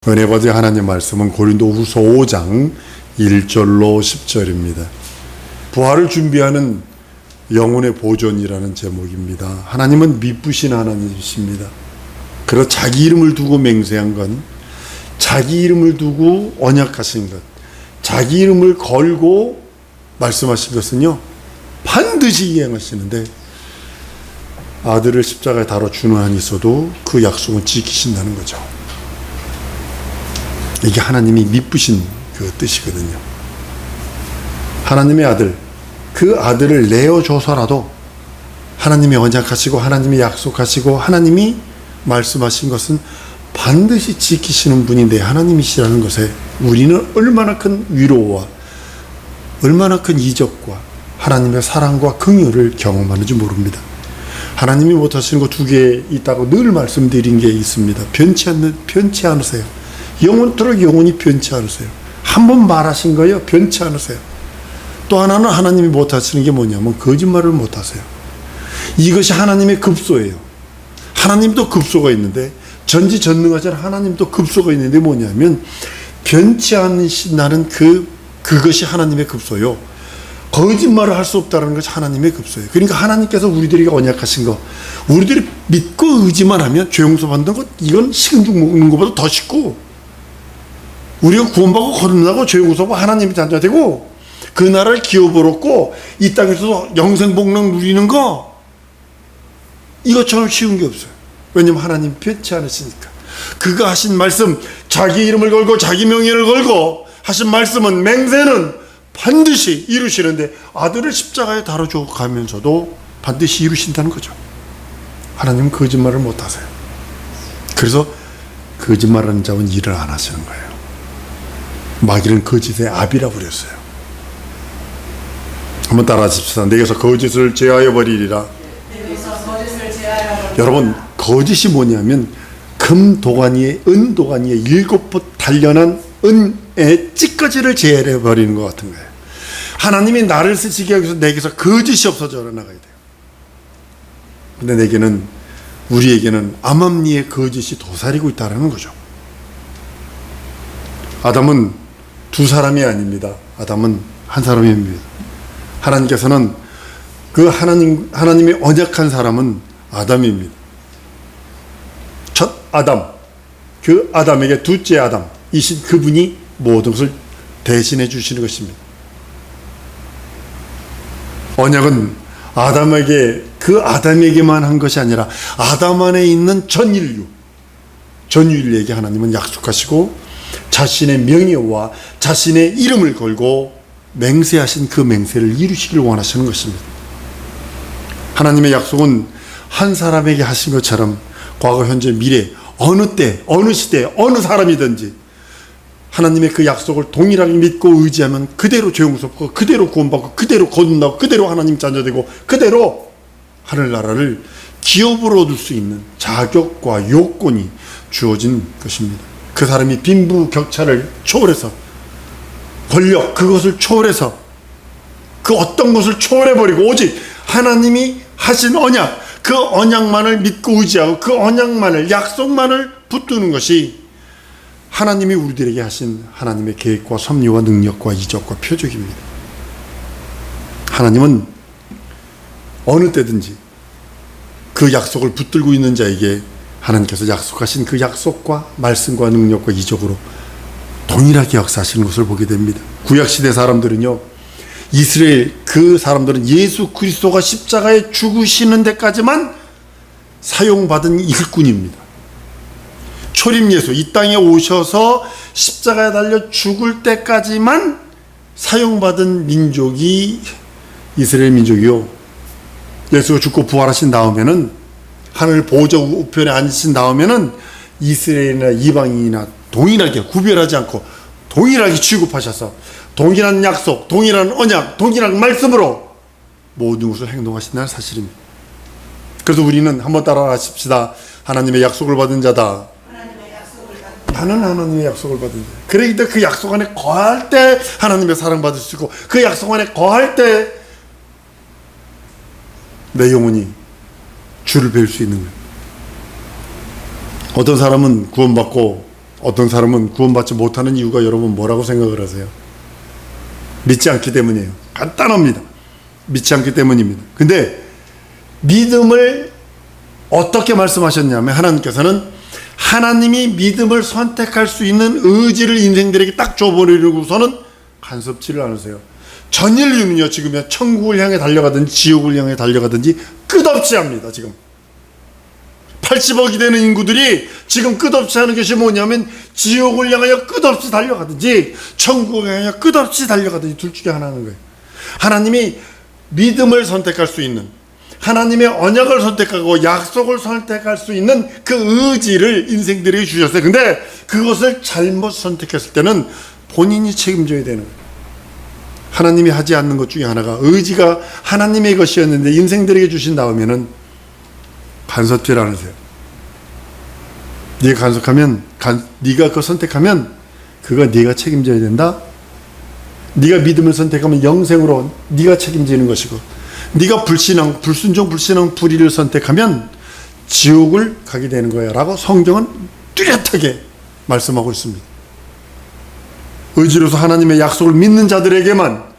은혜 받은 하나님 말씀은 고린도후서 5장 1절로 10절입니다. 부활을 준비하는 영혼의 보존이라는 제목입니다. 하나님은 미쁘신 하나님이십니다. 그러 자기 이름을 두고 맹세한 건, 자기 이름을 두고 언약하신 것, 자기 이름을 걸고 말씀하신 것은요 반드시 이행하시는데, 아들을 십자가에 달아 주는 한이 있어도 그 약속은 지키신다는 거죠. 이게 하나님이 미쁘신 그 뜻이거든요. 하나님의 아들, 그 아들을 내어줘서라도 하나님이 언약하시고 하나님이 약속하시고 하나님이 말씀하신 것은 반드시 지키시는 분이 내 하나님이시라는 것에 우리는 얼마나 큰 위로와 얼마나 큰 이적과 하나님의 사랑과 긍휼을 경험하는지 모릅니다. 하나님이 못하시는 거 두 개 있다고 늘 말씀드린 게 있습니다. 변치 않으세요. 영원토록 영원히 변치 않으세요. 한 번 말하신 거예요. 변치 않으세요. 또 하나는 하나님이 못하시는 게 뭐냐면 거짓말을 못하세요. 이것이 하나님의 급소예요. 하나님도 급소가 있는데, 전지전능하신 하나님도 급소가 있는데 뭐냐면 변치 않으신다는 그것이 하나님의 급소요. 거짓말을 할 수 없다는 것이 하나님의 급소예요. 그러니까 하나님께서 우리들에게 언약하신 거, 우리들이 믿고 의지만 하면 죄 용서 받는 것, 이건 식은죽 먹는 것보다 더 쉽고, 우리가 구원받고 거듭나고 죄 용서받고 하나님의 자녀가 되고 그 나라를 기업으로 얻고 이 땅에서도 영생복락 누리는 거, 이것처럼 쉬운 게 없어요. 왜냐하면 하나님 변치 않으시니까. 그가 하신 말씀, 자기 이름을 걸고 자기 명예를 걸고 하신 말씀은, 맹세는 반드시 이루시는데 아들을 십자가에 달아줘 가면서도 반드시 이루신다는 거죠. 하나님은 거짓말을 못하세요. 그래서 거짓말하는 자는 일을 안 하시는 거예요. 마귀는 거짓의 아비라 부렸어요. 한번 따라 하십시다. 내게서 거짓을 제하여 버리리라. 여러분, 거짓이 뭐냐면 금도가니에 은도가니에 7번 단련한 은의 찌꺼기를 제해해 버리는 것 같은 거예요. 하나님이 나를 쓰시기 위해서 내게서 거짓이 없어져 나가야 돼요. 근데 우리에게는 암암리의 거짓이 도사리고 있다는 거죠. 아담은 두 사람이 아닙니다. 아담은 한 사람입니다. 하나님께서는 그 하나님이 언약한 사람은 아담입니다. 첫 아담, 그 아담에게 둘째 아담이신 그분이 모든 것을 대신해 주시는 것입니다. 언약은 그 아담에게만 한 것이 아니라 아담 안에 있는 전 인류에게 하나님은 약속하시고 자신의 명예와 자신의 이름을 걸고 맹세하신 그 맹세를 이루시길 원하시는 것입니다. 하나님의 약속은 한 사람에게 하신 것처럼 과거, 현재, 미래, 어느 때, 어느 시대, 어느 사람이든지 하나님의 그 약속을 동일하게 믿고 의지하면 그대로 죄 용서받고 그대로 구원받고 그대로 거듭나고 그대로 하나님 자녀 되고 그대로 하늘나라를 기업으로 얻을 수 있는 자격과 요건이 주어진 것입니다. 그 사람이 빈부격차를 초월해서, 권력 그것을 초월해서, 그 어떤 것을 초월해버리고 오직 하나님이 하신 언약, 그 언약만을 믿고 의지하고 그 언약만을, 약속만을 붙드는 것이 하나님이 우리들에게 하신 하나님의 계획과 섭리와 능력과 이적과 표적입니다. 하나님은 어느 때든지 그 약속을 붙들고 있는 자에게 하나님께서 약속하신 그 약속과 말씀과 능력과 이적으로 동일하게 역사하시는 것을 보게 됩니다. 구약시대 사람들은요, 이스라엘 그 사람들은 예수 그리스도가 십자가에 죽으시는 데까지만 사용받은 일꾼입니다. 초림 예수, 이 땅에 오셔서 십자가에 달려 죽을 때까지만 사용받은 민족이 이스라엘 민족이요. 예수가 죽고 부활하신 다음에는, 하늘 보좌 우편에 앉으신 다음에는 이스라엘이나 이방인이나 동일하게 구별하지 않고 동일하게 취급하셔서 동일한 약속, 동일한 언약, 동일한 말씀으로 모든 것을 행동하신다는 사실입니다. 그래서 우리는 한번 따라 하십시다. 하나님의 약속을 받은 자다. 나는 하나님의 약속을 받은 자. 그러니까 그 약속 안에 거할 때 하나님의 사랑받을 수 있고, 그 약속 안에 거할 때 내 영혼이 주를 뵐 수 있는 거예요. 어떤 사람은 구원받고 어떤 사람은 구원받지 못하는 이유가 여러분 뭐라고 생각을 하세요? 믿지 않기 때문이에요. 간단합니다. 믿지 않기 때문입니다. 근데 믿음을 어떻게 말씀하셨냐면 하나님께서는 하나님이 믿음을 선택할 수 있는 의지를 인생들에게 딱 줘버리고서는 간섭지를 않으세요. 전 인류는요 지금 천국을 향해 달려가든지 지옥을 향해 달려가든지 끝없이 합니다. 지금 80억이 되는 인구들이 지금 끝없이 하는 것이 뭐냐면 지옥을 향하여 끝없이 달려가든지 천국을 향하여 끝없이 달려가든지 둘 중에 하나는 거예요. 하나님이 믿음을 선택할 수 있는, 하나님의 언약을 선택하고 약속을 선택할 수 있는 그 의지를 인생들에게 주셨어요. 근데 그것을 잘못 선택했을 때는 본인이 책임져야 되는 거예요. 하나님이 하지 않는 것 중에 하나가 의지가 하나님의 것이었는데 인생들에게 주신 다음에는 간섭질 않으세요. 네가 간섭하면 네가 그거 선택하면 그거 네가 책임져야 된다. 네가 믿음을 선택하면 영생으로 네가 책임지는 것이고, 네가 불순종, 불신앙, 불의를 선택하면 지옥을 가게 되는 거야 라고 성경은 뚜렷하게 말씀하고 있습니다. 의지로서 하나님의 약속을 믿는 자들에게만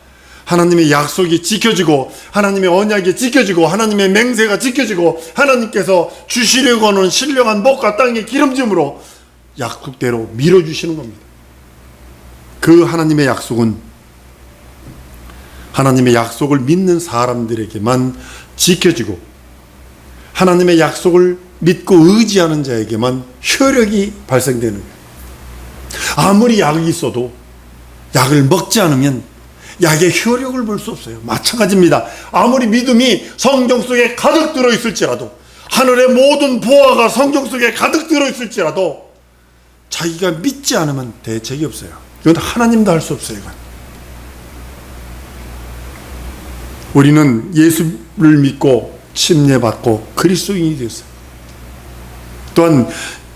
하나님의 약속이 지켜지고, 하나님의 언약이 지켜지고, 하나님의 맹세가 지켜지고, 하나님께서 주시려고 하는 신령한 목과 땅의 기름짐으로 약속대로 밀어주시는 겁니다. 그 하나님의 약속은 하나님의 약속을 믿는 사람들에게만 지켜지고, 하나님의 약속을 믿고 의지하는 자에게만 효력이 발생되는 거예요. 아무리 약이 있어도 약을 먹지 않으면 약의 효력을 볼 수 없어요. 마찬가지입니다. 아무리 믿음이 성경 속에 가득 들어있을지라도, 하늘의 모든 보화가 성경 속에 가득 들어있을지라도 자기가 믿지 않으면 대책이 없어요. 이건 하나님도 할 수 없어요. 이건. 우리는 예수를 믿고 침례받고 그리스도인이 되었어요. 또한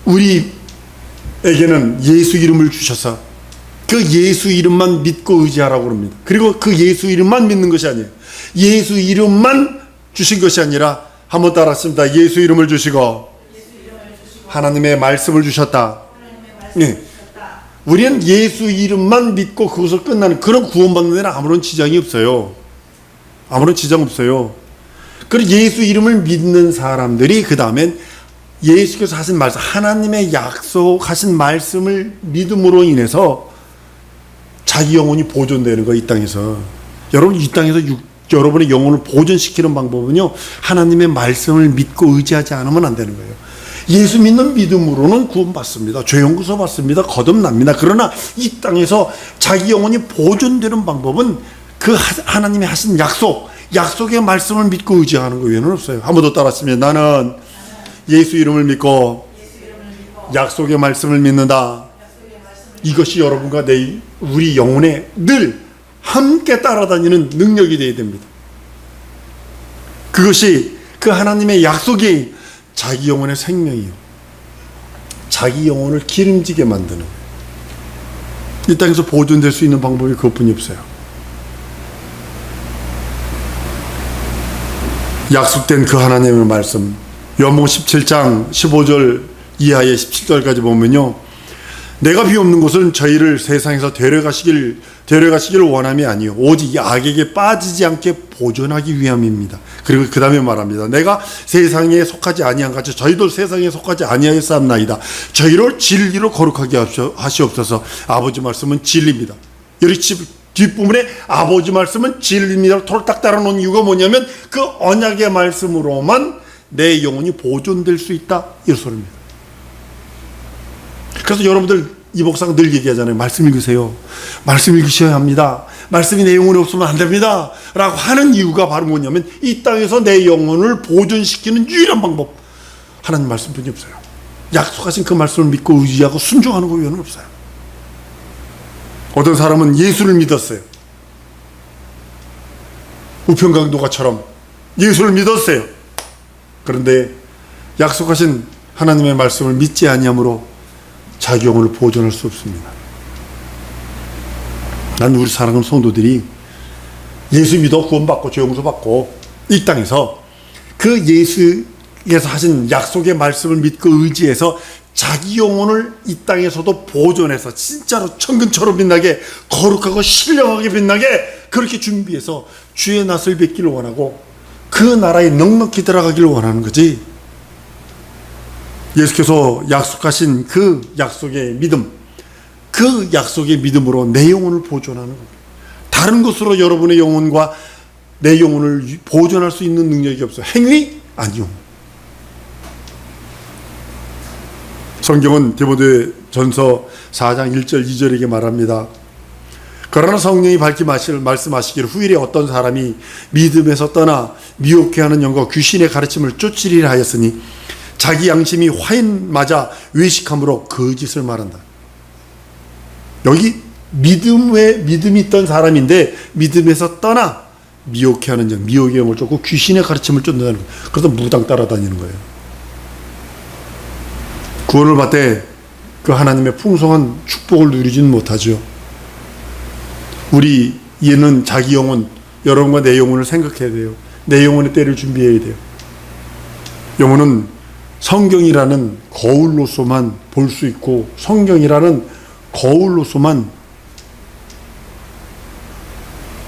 우리에게는 예수 이름을 주셔서 그 예수 이름만 믿고 의지하라고 합니다. 그리고 그 예수 이름만 믿는 것이 아니에요. 예수 이름만 주신 것이 아니라 한번 따라했습니다. 예수 이름을 주시고 하나님의 말씀을 주셨다. 네. 우리는 예수 이름만 믿고 그것을 끝나는 그런 구원받는 데는 아무런 지장이 없어요. 아무런 지장 없어요. 그리고 예수 이름을 믿는 사람들이 그 다음엔 예수께서 하신 말씀, 하나님의 약속하신 말씀을 믿음으로 인해서 자기 영혼이 보존되는 거예요. 이 땅에서. 여러분, 이 땅에서 여러분의 영혼을 보존시키는 방법은요, 하나님의 말씀을 믿고 의지하지 않으면 안 되는 거예요. 예수 믿는 믿음으로는 구원받습니다. 죄 용서 받습니다. 거듭납니다. 그러나 이 땅에서 자기 영혼이 보존되는 방법은 그 하나님이 하신 약속의 말씀을 믿고 의지하는 것 외에는 없어요. 한 번 더 따라하시면, 나는 예수 이름을 믿고 약속의 말씀을 믿는다. 이것이 여러분과 우리 영혼에 늘 함께 따라다니는 능력이 되어야 됩니다. 그것이 그 하나님의 약속이 자기 영혼의 생명이요, 자기 영혼을 기름지게 만드는, 이 땅에서 보존될 수 있는 방법이 그것뿐이 없어요. 약속된 그 하나님의 말씀, 요한복음 17장 15절 이하의 17절까지 보면요, 내가 비옵는 것은 저희를 세상에서 데려가시길 원함이 아니요 오직 악에게 빠지지 않게 보존하기 위함입니다. 그리고 그 다음에 말합니다. 내가 세상에 속하지 아니한 같이 저희도 세상에 속하지 아니하였사옵나이다. 저희를 진리로 거룩하게 하시옵소서. 아버지 말씀은 진리입니다. 여기 뒷부분에 아버지 말씀은 진리입니다. 딱 달아놓은 이유가 뭐냐면 그 언약의 말씀으로만 내 영혼이 보존될 수 있다, 이 소리입니다. 그래서 여러분들 이 목사가 늘 얘기하잖아요. 말씀 읽으세요. 말씀 읽으셔야 합니다. 말씀이 내 영혼에 없으면 안 됩니다 라고 하는 이유가 바로 뭐냐면 이 땅에서 내 영혼을 보존시키는 유일한 방법, 하나님 말씀뿐이 없어요. 약속하신 그 말씀을 믿고 의지하고 순종하는 것 외에는 없어요. 어떤 사람은 예수를 믿었어요. 우편강도가처럼 예수를 믿었어요. 그런데 약속하신 하나님의 말씀을 믿지 아니함으로 자기 영혼을 보존할 수 없습니다. 난 우리 사랑하는 성도들이 예수 믿어 구원받고 죄 용서받고 이 땅에서 그 예수께서 하신 약속의 말씀을 믿고 의지해서 자기 영혼을 이 땅에서도 보존해서 진짜로 천금처럼 빛나게, 거룩하고 신령하게 빛나게 그렇게 준비해서 주의 낯을 뵙기를 원하고 그 나라에 넉넉히 들어가기를 원하는 거지. 예수께서 약속하신 그 약속의 믿음, 그 약속의 믿음으로 내 영혼을 보존하는 겁니다. 다른 것으로 여러분의 영혼과 내 영혼을 보존할 수 있는 능력이 없어요. 행위? 아니요. 성경은 디모데전서 4장 1절 2절에게 말합니다. 그러나 성령이 밝히 말씀하시기를 후일에 어떤 사람이 믿음에서 떠나 미혹해 하는 영과 귀신의 가르침을 쫓으리라 하였으니 자기 양심이 화인 맞아 외식함으로 거짓을 말한다. 여기 믿음이 있던 사람인데 믿음에서 떠나 미혹해 하는 영, 미혹의 영을 쫓고 귀신의 가르침을 쫓는다는 거예요. 그래서 무당 따라다니는 거예요. 구원을 받되 그 하나님의 풍성한 축복을 누리지는 못하죠. 우리 얘는 자기 영혼, 여러분과 내 영혼을 생각해야 돼요. 내 영혼의 때를 준비해야 돼요. 영혼은 성경이라는 거울로서만 볼 수 있고 성경이라는 거울로서만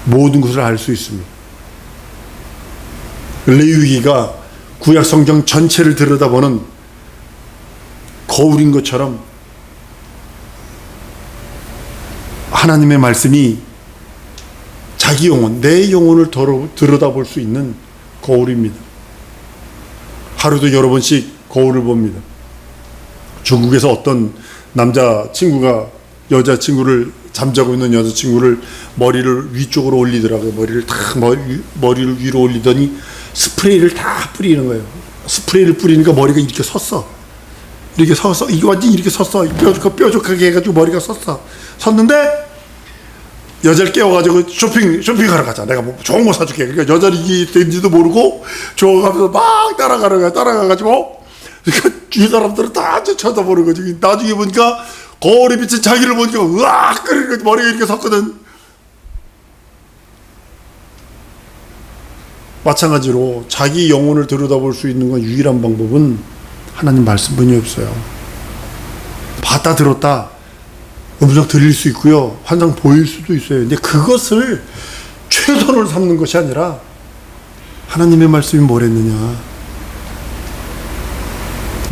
모든 것을 알 수 있습니다. 레위기가 구약 성경 전체를 들여다보는 거울인 것처럼 하나님의 말씀이 자기 영혼, 내 영혼을 들여다볼 수 있는 거울입니다. 하루도 여러 번씩 거울을 봅니다. 중국에서 어떤 남자친구가 여자친구를, 잠자고 있는 여자친구를 머리를 위쪽으로 올리더라고요. 머리를 위로 올리더니 스프레이를 다 뿌리는 거예요. 스프레이를 뿌리니까 머리가 이렇게 섰어. 이렇게 서서, 이거 완전히 이렇게 섰어. 뾰족하게 해가지고 머리가 섰는데 여자를 깨워가지고 쇼핑하러 가자. 내가 뭐 좋은 거 사줄게. 그러니까 여자를 이게 된지도 모르고 좋아가면서 막 따라가는 거야. 따라가가지고 그러니까 주위 사람들은 다 쳐다보는 거지. 나중에 보니까 거울에 비친 자기를 보니까 으악 그러니까 머리가 이렇게 섰거든. 마찬가지로 자기 영혼을 들여다볼 수 있는 건 유일한 방법은 하나님 말씀뿐이 없어요. 봤다 들었다 음성 들릴 수 있고요. 환상 보일 수도 있어요. 근데 그것을 최선을 삼는 것이 아니라 하나님의 말씀이 뭐랬느냐,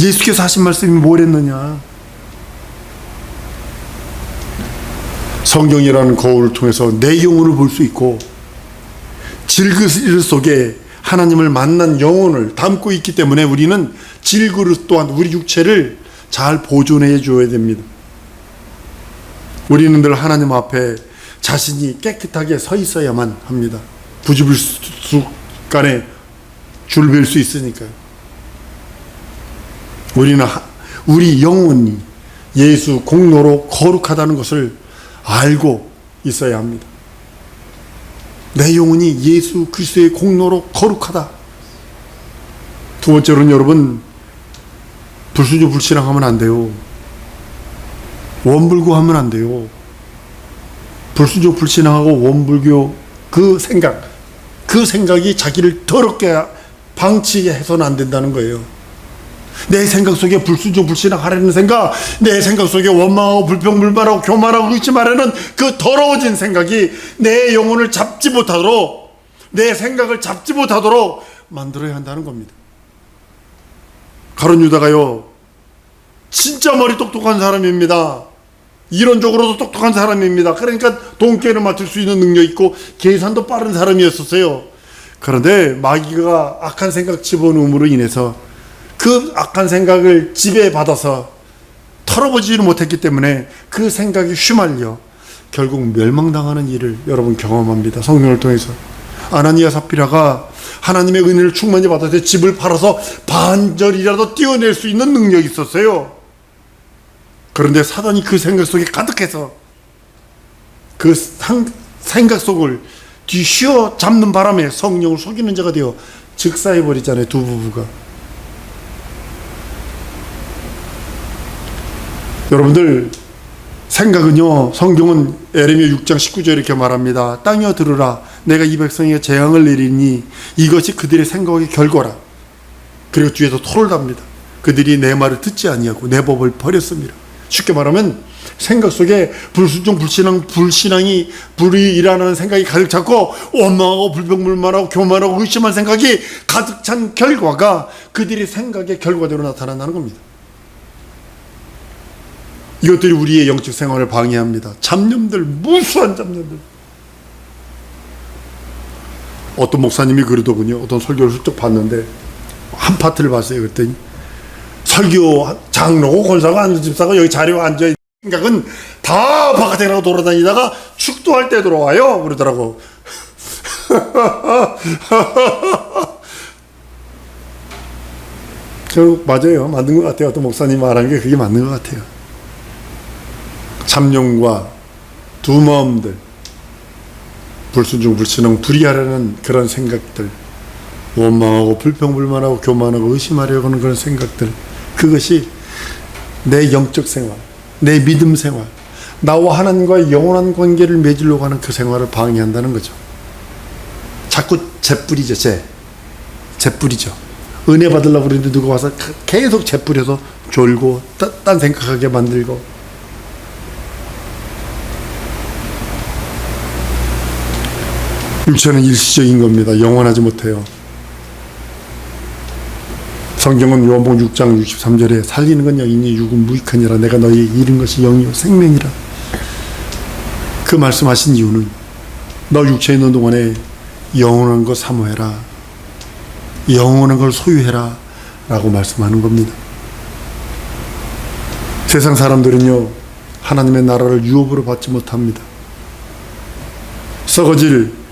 예수께서 하신 말씀이 뭐랬느냐, 성경이라는 거울을 통해서 내 영혼을 볼 수 있고 질그릇 속에 하나님을 만난 영혼을 담고 있기 때문에 우리는 질그릇 또한 우리 육체를 잘 보존해 줘야 됩니다. 우리는 늘 하나님 앞에 자신이 깨끗하게 서 있어야만 합니다. 부지불식간에 줄뵐 수 있으니까요. 우리 영혼이 예수 공로로 거룩하다는 것을 알고 있어야 합니다. 내 영혼이 예수 그리스도의 공로로 거룩하다. 두 번째로는 여러분, 불순종 불신앙하면 안 돼요. 원불교하면 안 돼요. 불순종 불신앙하고 원불교 그 생각이 자기를 더럽게 방치해서는 안 된다는 거예요. 내 생각 속에 불순종 불신앙하려는 생각, 내 생각 속에 원망하고 불평불만하고 교만하고 그러지 말라는 그 더러워진 생각이 내 영혼을 잡지 못하도록, 내 생각을 잡지 못하도록 만들어야 한다는 겁니다. 가룟 유다가요, 진짜 머리 똑똑한 사람입니다. 이론적으로도 똑똑한 사람입니다. 그러니까 돈깨를 맞출 수 있는 능력이 있고 계산도 빠른 사람이었었어요. 그런데 마귀가 악한 생각 집어넣음으로 인해서 그 악한 생각을 지배받아서 털어보지를 못했기 때문에 그 생각이 휘말려 결국 멸망당하는 일을 여러분 경험합니다. 성경을 통해서 아나니아 삽비라가 하나님의 은혜를 충만히 받아서 집을 팔아서 반절이라도 떼어낼 수 있는 능력이 있었어요. 그런데 사단이 그 생각 속에 가득해서 그 생각 속을 뒤쉬어 잡는 바람에 성령을 속이는 자가 되어 즉사해버리잖아요. 두 부부가. 여러분들, 생각은요, 성경은 에레미야 6장 19절 이렇게 말합니다. 땅이여 들으라, 내가 이 백성에게 재앙을 내리니 이것이 그들의 생각의 결과라. 그리고 뒤에서 토를 답니다. 그들이 내 말을 듣지 아니하고 내 법을 버렸습니다. 쉽게 말하면 생각 속에 불순종, 불신앙이 불이 일어나는 생각이 가득 찼고 원망하고 불평불만하고 교만하고 의심한 생각이 가득 찬 결과가 그들의 생각의 결과대로 나타난다는 겁니다. 이것들이 우리의 영적 생활을 방해합니다. 잡념들, 무수한 잡념들. 어떤 목사님이 그러더군요. 어떤 설교를 훌쩍 봤는데 한 파트를 봤어요. 그랬더니 설교 장로고 권사고 안수집사가 여기 자리에 앉아있는 생각은 다 바깥에 나가 돌아다니다가 축도할 때 들어와요 그러더라고. 결국 맞아요. 맞는 것 같아요. 어떤 목사님 말하는 게 그게 맞는 것 같아요. 잡념과 두 마음들, 불순종, 불신앙, 불의하려는 그런 생각들, 원망하고 불평불만하고 교만하고 의심하려고 하는 그런 생각들, 그것이 내 영적 생활, 내 믿음 생활, 나와 하나님과의 영원한 관계를 맺으려고 하는 그 생활을 방해한다는 거죠. 자꾸 재뿌리죠. 재뿌리죠. 은혜 받으려고 그러는데 누가 와서 계속 재뿌려서 졸고 딴 생각하게 만들고. 육체는 일시적인 겁니다. 영원하지 못해요. 성경은 요한복음 6장 63절에 살리는 건 영이니 육은 무익하니라. 내가 너희 잃은 것이 영이요 생명이라. 그 말씀하신 이유는 너 육체에 있는 동안에 영원한 것 사모해라. 영원한 걸 소유해라 라고 말씀하는 겁니다. 세상 사람들은요 하나님의 나라를 유업으로 받지 못합니다. 썩어질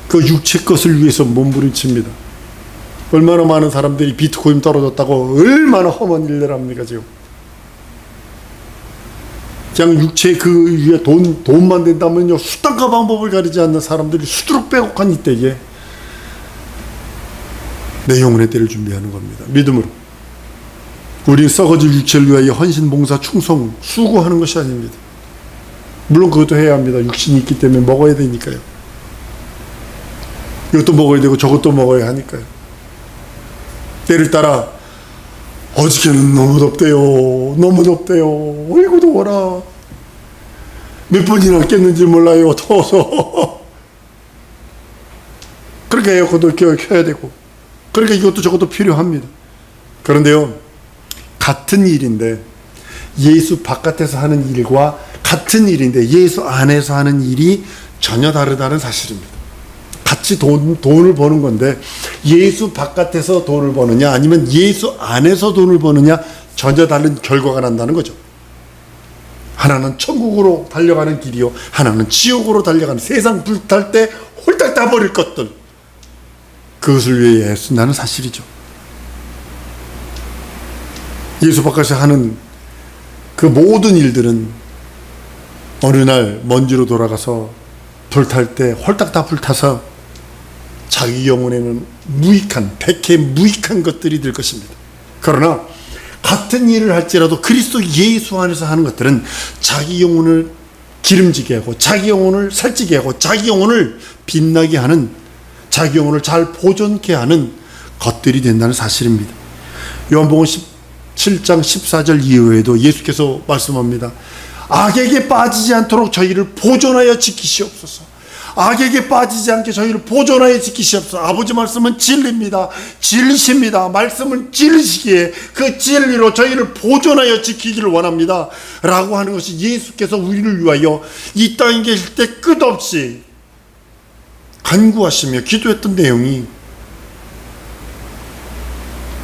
그 육체 것을 위해서 몸부림칩니다. 얼마나 많은 사람들이 비트코인 떨어졌다고 얼마나 험한 일을 합니까 지금. 그냥 육체 그 위에 돈만 된다면요 수단과 방법을 가리지 않는 사람들이 수두룩 빼곡한 이때에 내 영혼의 때를 준비하는 겁니다. 믿음으로. 우린 썩어질 육체를 위하여 헌신, 봉사, 충성, 수고하는 것이 아닙니다. 물론 그것도 해야 합니다. 육신이 있기 때문에 먹어야 되니까요. 이것도 먹어야 되고 저것도 먹어야 하니까요. 때를 따라 어저께는 너무 덥대요. 너무 덥대요. 어이구 더워라. 몇 번이나 깼는지 몰라요. 더워서. 그러니까 에어컨도 켜야 되고 그러니까 이것도 저것도 필요합니다. 그런데요 같은 일인데 예수 바깥에서 하는 일과 같은 일인데 예수 안에서 하는 일이 전혀 다르다는 사실입니다. 같이 돈을 버는 건데 예수 바깥에서 돈을 버느냐 아니면 예수 안에서 돈을 버느냐 전혀 다른 결과가 난다는 거죠. 하나는 천국으로 달려가는 길이요 하나는 지옥으로 달려가는, 세상 불탈 때 홀딱 다 버릴 것들, 그것을 위해 애쓴다는 사실이죠. 예수 바깥에서 하는 그 모든 일들은 어느 날 먼지로 돌아가서 불탈 때 홀딱 다 불타서 자기 영혼에는 무익한, 백해 무익한 것들이 될 것입니다. 그러나 같은 일을 할지라도 그리스도 예수 안에서 하는 것들은 자기 영혼을 기름지게 하고 자기 영혼을 살찌게 하고 자기 영혼을 빛나게 하는, 자기 영혼을 잘 보존케 하는 것들이 된다는 사실입니다. 요한복음 17장 14절 이후에도 예수께서 말씀합니다. 악에게 빠지지 않도록 저희를 보존하여 지키시옵소서. 악에게 빠지지 않게 저희를 보존하여 지키시옵소서. 아버지 말씀은 진리입니다. 진리십니다. 말씀을 진리시기에 그 진리로 저희를 보존하여 지키기를 원합니다 라고 하는 것이 예수께서 우리를 위하여 이 땅에 계실 때 끝없이 간구하시며 기도했던 내용이,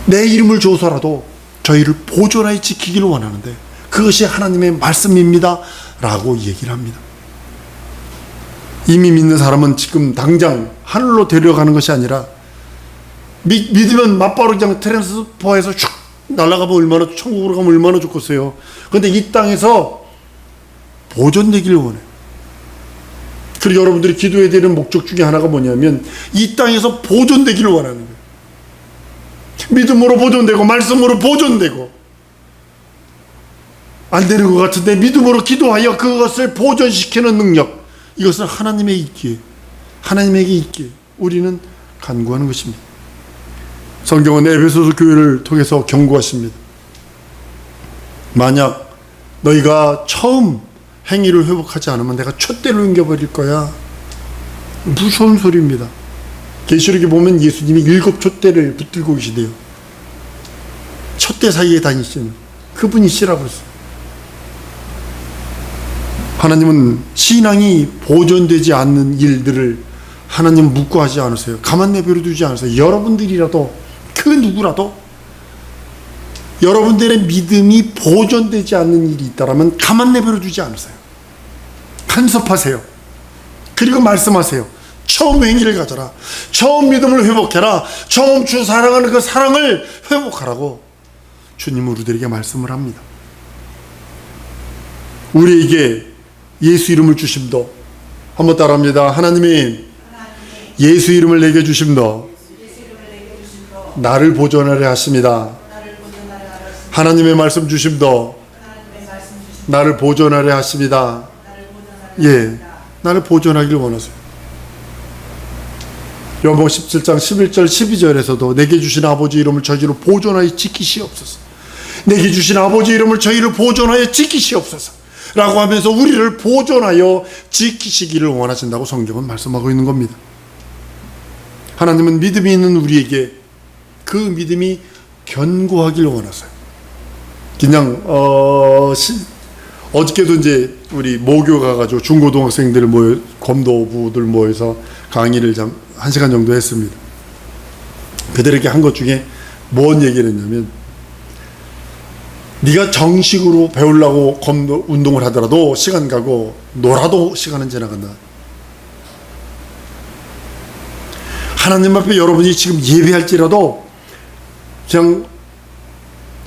내 이름을 줘서라도 저희를 보존하여 지키기를 원하는데 그것이 하나님의 말씀입니다 라고 얘기를 합니다. 이미 믿는 사람은 지금 당장 하늘로 데려가는 것이 아니라 믿으면 맞바로 그냥 트랜스퍼해서 슉 날아가면 얼마나, 천국으로 가면 얼마나 좋겠어요. 그런데 이 땅에서 보존되기를 원해요. 그리고 여러분들이 기도해야 되는 목적 중에 하나가 뭐냐면 이 땅에서 보존되기를 원하는 거예요. 믿음으로 보존되고 말씀으로 보존되고, 안 되는 것 같은데 믿음으로 기도하여 그것을 보존시키는 능력, 이것은 하나님의 있기에, 하나님에게 있기에 우리는 간구하는 것입니다. 성경은 에베소서 교회를 통해서 경고하십니다. 만약 너희가 처음 행위를 회복하지 않으면 내가 촛대를 옮겨버릴 거야. 무서운 소리입니다. 계시록에 보면 예수님이 7 촛대를 붙들고 계시대요. 촛대 사이에 다니시는 그분이시라고 했어요. 하나님은 신앙이 보존되지 않는 일들을 하나님 묵고하지 않으세요. 가만 내버려 두지 않으세요. 여러분들이라도 그 누구라도 여러분들의 믿음이 보존되지 않는 일이 있다면 가만 내버려 두지 않으세요. 간섭하세요. 그리고 말씀하세요. 처음 행위를 가져라. 처음 믿음을 회복해라. 처음 주 사랑하는 그 사랑을 회복하라고 주님은 우리들에게 말씀을 합니다. 우리에게 예수 이름을 주심도, 한번 따라합니다. 하나님이 예수 이름을 내게 주심도 나를 보존하려 하십니다. 하나님의 말씀 주심도 나를 보존하려 하십니다. 예, 나를 보존하기를 원하세요. 요한복음 17장 11절 12절에서도 내게 주신 아버지 이름을 저희로 보존하여 지키시옵소서. 내게 주신 아버지 이름을 저희를 보존하여 지키시옵소서 라고 하면서 우리를 보존하여 지키시기를 원하신다고 성경은 말씀하고 있는 겁니다. 하나님은 믿음이 있는 우리에게 그 믿음이 견고하길 원하세요. 그냥 어저께도 이제 우리 모교 가가지고 중고등학생들 모여, 검도부들 모여서 강의를 1시간 정도 했습니다. 그들에게 한 것 중에 뭔 얘기를 했냐면, 네가 정식으로 배우려고 검도 운동을 하더라도 시간 가고 놀아도 시간은 지나간다. 하나님 앞에 여러분이 지금 예배할지라도 그냥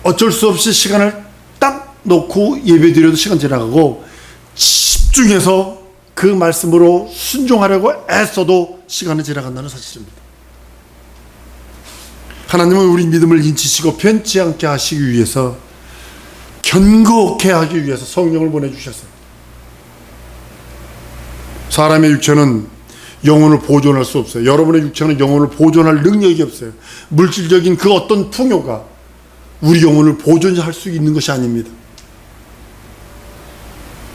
어쩔 수 없이 시간을 딱 놓고 예배 드려도 시간 지나가고, 집중해서 그 말씀으로 순종하려고 애써도 시간은 지나간다는 사실입니다. 하나님은 우리 믿음을 인치시고 변치 않게 하시기 위해서, 견고하게 하기 위해서 성령을 보내주셨어요. 사람의 육체는 영혼을 보존할 수 없어요. 여러분의 육체는 영혼을 보존할 능력이 없어요. 물질적인 그 어떤 풍요가 우리 영혼을 보존할 수 있는 것이 아닙니다.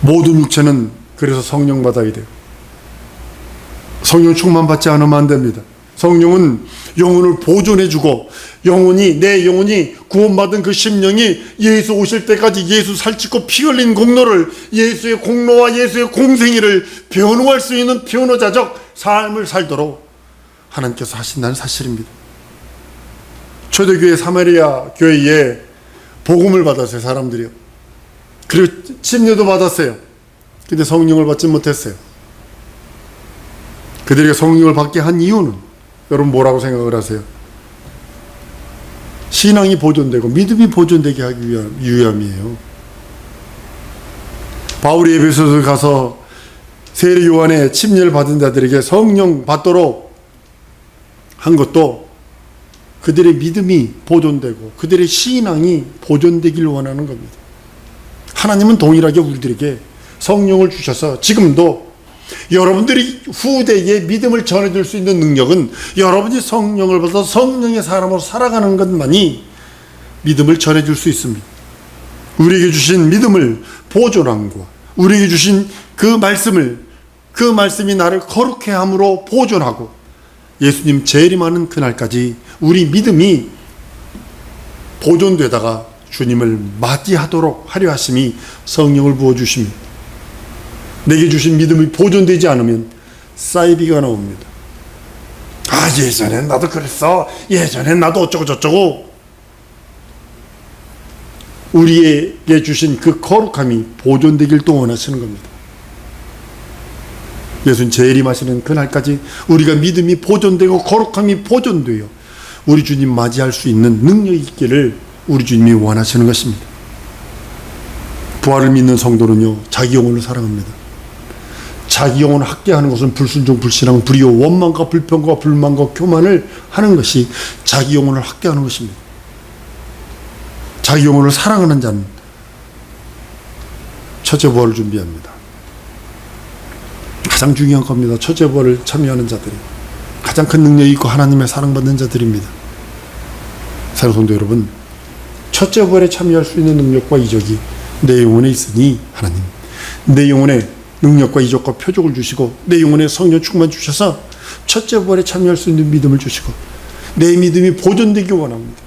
모든 육체는 그래서 성령 받아야 돼요. 성령 충만 받지 않으면 안 됩니다. 성령은 영혼을 보존해주고, 내 영혼이 구원받은 그 심령이 예수 오실 때까지 예수 살찌고 피 흘린 공로를, 예수의 공로와 예수의 공생애를 변호할 수 있는 변호자적 삶을 살도록 하나님께서 하신다는 사실입니다. 초대교회 사마리아 교회에 복음을 받았어요, 사람들이요. 그리고 침례도 받았어요. 근데 성령을 받지 못했어요. 그들에게 성령을 받게 한 이유는 여러분 뭐라고 생각을 하세요? 신앙이 보존되고 믿음이 보존되게 하기 위함이에요. 바울이 에베소서 가서 세례 요한의 침례를 받은 자들에게 성령 받도록 한 것도 그들의 믿음이 보존되고 그들의 신앙이 보존되기를 원하는 겁니다. 하나님은 동일하게 우리들에게 성령을 주셔서 지금도 여러분들이 후대에 믿음을 전해줄 수 있는 능력은 여러분이 성령을 받아서 성령의 사람으로 살아가는 것만이 믿음을 전해줄 수 있습니다. 우리에게 주신 믿음을 보존함과 우리에게 주신 그 말씀이 나를 거룩해 함으로 보존하고 예수님 재림하는 그날까지 우리 믿음이 보존되다가 주님을 맞이하도록 하려 하심이 성령을 부어주십니다. 내게 주신 믿음이 보존되지 않으면 사이비가 나옵니다. 예전엔 나도 그랬어. 예전엔 나도 어쩌고 저쩌고. 우리에게 주신 그 거룩함이 보존되길 또 원하시는 겁니다. 예수님 재림하시는 그날까지 우리가 믿음이 보존되고 거룩함이 보존되어 우리 주님 맞이할 수 있는 능력이 있기를 우리 주님이 원하시는 것입니다. 부활을 믿는 성도는요, 자기 영혼을 사랑합니다. 자기 영혼을 학대하는 것은 불순종, 불신앙, 불의요, 원망과 불평과 불만과 교만을 하는 것이 자기 영혼을 학대하는 것입니다. 자기 영혼을 사랑하는 자는 첫째 부활을 준비합니다. 가장 중요한 겁니다. 첫째 부활을 참여하는 자들이 가장 큰 능력이 있고 하나님의 사랑받는 자들입니다. 사랑하는 성도 여러분, 첫째 부활에 참여할 수 있는 능력과 이적이 내 영혼에 있으니 하나님, 내 영혼에 능력과 이적과 표적을 주시고 내 영혼에 성령 충만 주셔서 첫째 부활에 참여할 수 있는 믿음을 주시고 내 믿음이 보존되기 원합니다.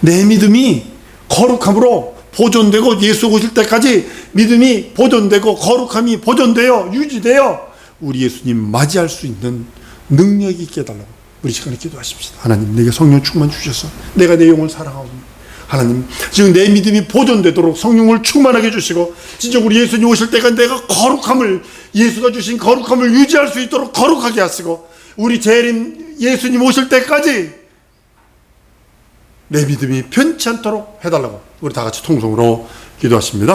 내 믿음이 거룩함으로 보존되고 예수 오실 때까지 믿음이 보존되고 거룩함이 보존되어 유지되어 우리 예수님 맞이할 수 있는 능력이 있게 해달라고 우리 시간에 기도하십시다. 하나님, 내게 성령 충만 주셔서 내가 내 영혼을 사랑하옵니다. 하나님, 지금 내 믿음이 보존되도록 성령을 충만하게 주시고 진짜 우리 예수님 오실 때가 내가 거룩함을, 예수가 주신 거룩함을 유지할 수 있도록 거룩하게 하시고 우리 재림 예수님 오실 때까지 내 믿음이 변치 않도록 해달라고 우리 다 같이 통성으로 기도하십니다.